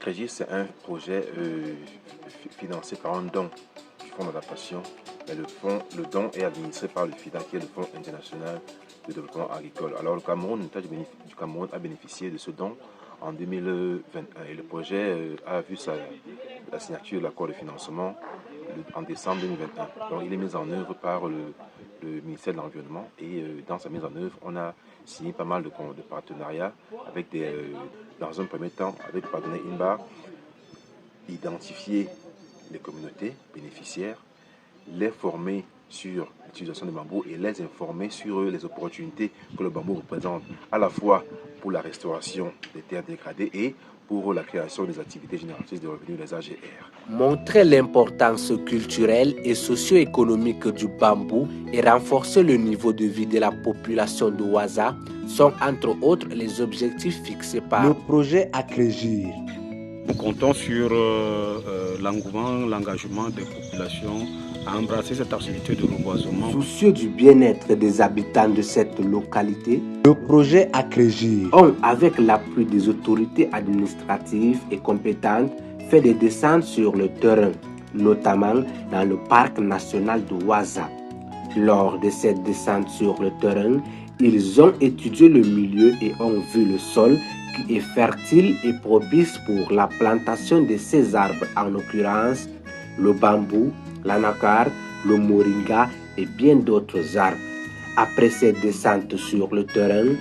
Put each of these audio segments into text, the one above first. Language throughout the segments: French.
Acrégis, c'est un projet financé par un don du Fonds d'adaptation. Le don est administré par le FIDA, qui est le Fonds international de développement agricole. Alors l'État du Cameroun a bénéficié de ce don en 2021 et le projet a vu la signature de l'accord de financement en décembre 2021. Donc il est mis en œuvre par le ministère de l'Environnement et dans sa mise en œuvre, on a signé pas mal de partenariats avec dans un premier temps, avec le partenaire INBAR, identifier les communautés bénéficiaires, les former sur l'utilisation du bambou et les informer sur les opportunités que le bambou représente, à la fois pour la restauration des terres dégradées et pour la création des activités génératrices de revenus, les AGR. Montrer l'importance culturelle et socio-économique du bambou et renforcer le niveau de vie de la population de Waza sont entre autres les objectifs fixés par le projet Acrégis. Nous comptons sur l'engouement, l'engagement des populations à embrasser cette activité de reboisement. Soucieux du bien-être des habitants de cette localité, le projet Acrégis ont, avec l'appui des autorités administratives et compétentes, fait des descentes sur le terrain, notamment dans le parc national de Waza. Lors de cette descente sur le terrain, ils ont étudié le milieu et ont vu le sol qui est fertile et propice pour la plantation de ces arbres, en l'occurrence le bambou, l'anacarde, le moringa et bien d'autres arbres. Après cette descente sur le terrain,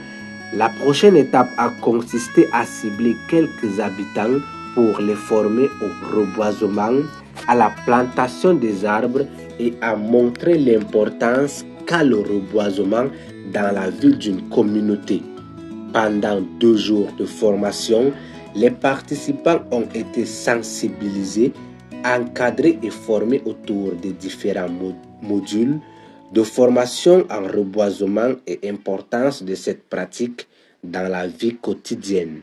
la prochaine étape a consisté à cibler quelques habitants pour les former au reboisement, à la plantation des arbres et à montrer l'importance qu'a le reboisement dans la vie d'une communauté. Pendant 2 jours de formation, les participants ont été sensibilisés, encadrés et formés autour des différents modules de formation en reboisement et importance de cette pratique dans la vie quotidienne.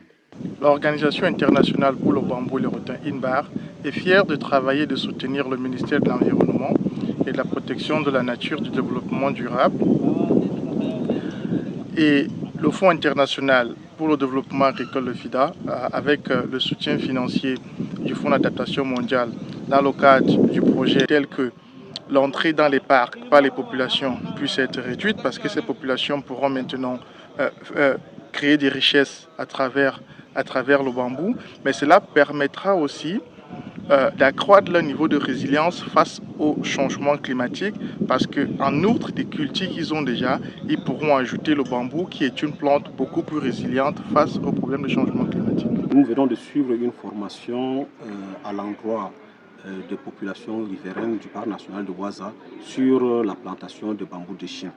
L'Organisation internationale pour le bambou et le retin INBAR est fière de travailler et de soutenir le ministère de l'Environnement et de la protection de la nature du développement durable et le Fonds international pour le développement agricole, le FIDA, avec le soutien financier du Fonds d'adaptation mondiale dans le cadre du projet tel que l'entrée dans les parcs par les populations puisse être réduite parce que ces populations pourront maintenant créer des richesses à travers le bambou, mais cela permettra aussi d'accroître leur niveau de résilience face au changement climatique parce qu'en outre des cultures qu'ils ont déjà, ils pourront ajouter le bambou qui est une plante beaucoup plus résiliente face aux problèmes de changement climatique. Nous venons de suivre une formation à l'endroit des populations riveraines du parc national de Waza sur la plantation de bambou de chien.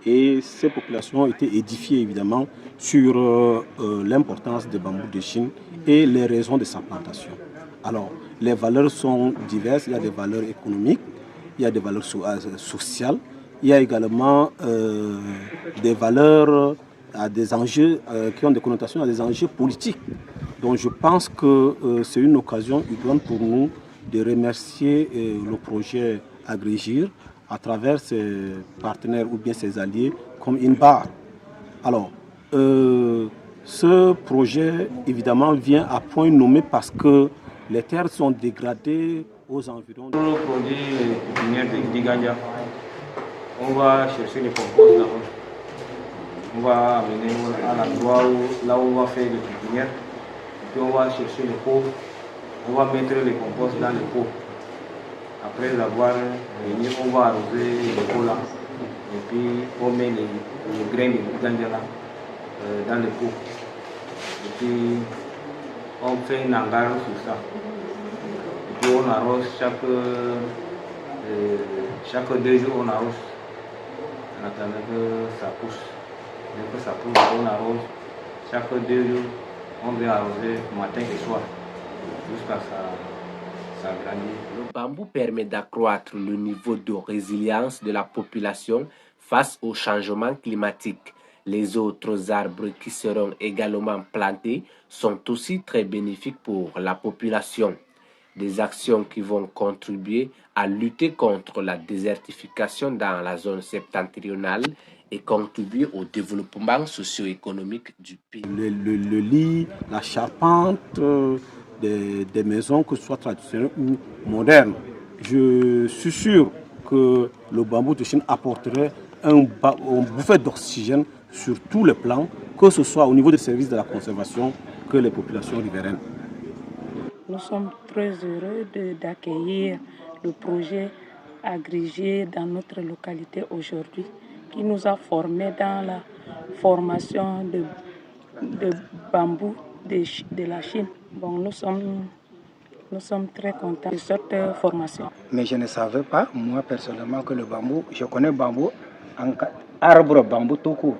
Et ces populations ont été édifiées évidemment sur l'importance des bambous de Chine et les raisons de sa plantation. Alors, les valeurs sont diverses, il y a des valeurs économiques, il y a des valeurs sociales, il y a également des valeurs à des enjeux qui ont des connotations à des enjeux politiques. Donc je pense que c'est une occasion idéale pour nous de remercier le projet Agrégir à travers ses partenaires ou bien ses alliés comme INBAR. Alors, ce projet évidemment vient à point nommé parce que les terres sont dégradées aux environs. Pour le produit pépinière de Diganja, on va chercher les composts d'abord. On va amener à l'endroit là où on va faire les pépinières. Puis on va chercher les pots. On va mettre les composts dans les pots. Après avoir mis, on va arroser les pots là. Et puis on met les graines de Diganja là dans les pots. Et puis on fait un hangar sur ça. Et puis on arrose chaque 2 jours, on arrose. En attendant que ça pousse. Dès que ça pousse, on arrose. Chaque 2 jours, on vient arroser matin et soir. Jusqu'à ça grandit. Le bambou permet d'accroître le niveau de résilience de la population face au changement climatique. Les autres arbres qui seront également plantés sont aussi très bénéfiques pour la population. Des actions qui vont contribuer à lutter contre la désertification dans la zone septentrionale et contribuer au développement socio-économique du pays. Le lit, la charpente, des maisons, que ce soit traditionnelles ou modernes. Je suis sûr que le bambou de Chine apporterait un bouffée d'oxygène sur tous les plans, que ce soit au niveau des services de la conservation que les populations riveraines. Nous sommes très heureux d'accueillir le projet agrégé dans notre localité aujourd'hui, qui nous a formés dans la formation de bambou de la Chine. Bon, nous sommes très contents de cette formation. Mais je ne savais pas, moi personnellement, que le bambou, je connais le bambou, arbre bambou tout court.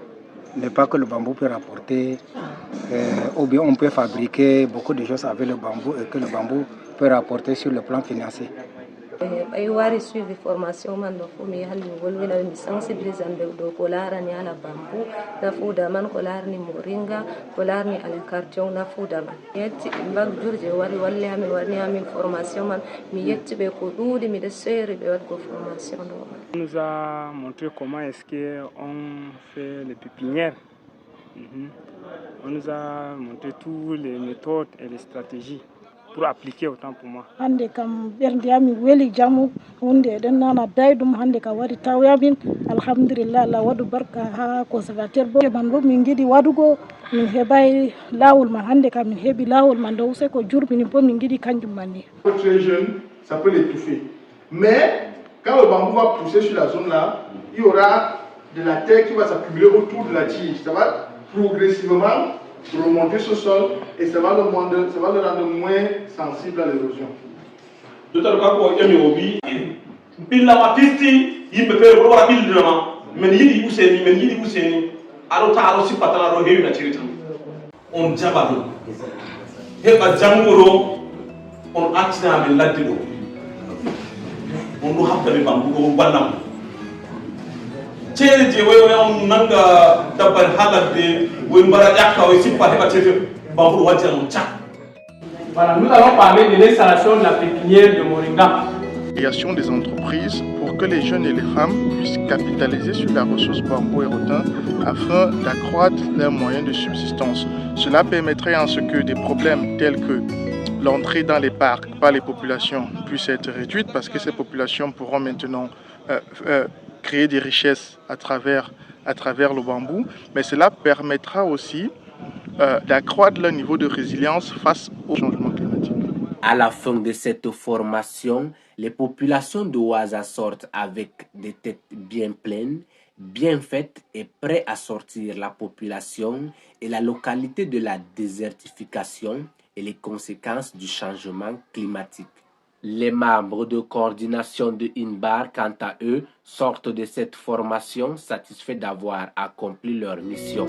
Mais pas que le bambou peut rapporter, ou bien on peut fabriquer beaucoup de choses avec le bambou et que le bambou peut rapporter sur le plan financier. ay wari suivi formation man no fu mi halli wolwina mi sensibilisation do ko larani ala bambu na fuuda man ko larni moringa ko larni ala carton na fuuda man yetti mbag jurje wari walli amin warni amin formation man mi yetti be ko duudi mi de seri be wadgo formation do. On nous a montré comment est-ce qu'on fait les pépinières. On nous a montré toutes les méthodes et les stratégies pour appliquer autant pour moi. Hande kam bernde ami weli jamu hunde den nana daydum hande ka wari tawyabin alhamdulillah la wadu barka ha conservateur bo man bo min gidi wadugo min hebay lawol man hande kam min hebi lawol man do se ko jurbini bo min gidi kanjum manni. Très jeune, ça peut l'étouffer. Mais quand le bambou va pousser sur la zone là, il y aura de la terre qui va s'accumuler autour de la tige. Ça va progressivement remonter ce sol et ça va le rendre moins sensible à l'érosion. D'autant que il y a obi bil la matisti yimbe fere ko wara bil dama men yidi useni aro ta aro sipata aro hewi na chiritam on jabado heba jangoro on accident be ladde do on do habda be bambu ko ballam chere je wayo on nanga dabbar halade woy mbara yakka o sippa heba tete bambu wati on cha. Voilà, nous allons parler de l'installation de la pépinière de Moringa. Création des entreprises pour que les jeunes et les femmes puissent capitaliser sur la ressource bambou et rotin afin d'accroître leurs moyens de subsistance. Cela permettrait en ce que des problèmes tels que l'entrée dans les parcs par les populations puissent être réduites parce que ces populations pourront maintenant créer des richesses à travers le bambou, mais cela permettra aussi d'accroître leur niveau de résilience face au changement climatique. À la fin de cette formation, les populations de Waza sortent avec des têtes bien pleines, bien faites et prêtes à sortir la population et la localité de la désertification et les conséquences du changement climatique. Les membres de coordination de INBAR, quant à eux, sortent de cette formation satisfaits d'avoir accompli leur mission.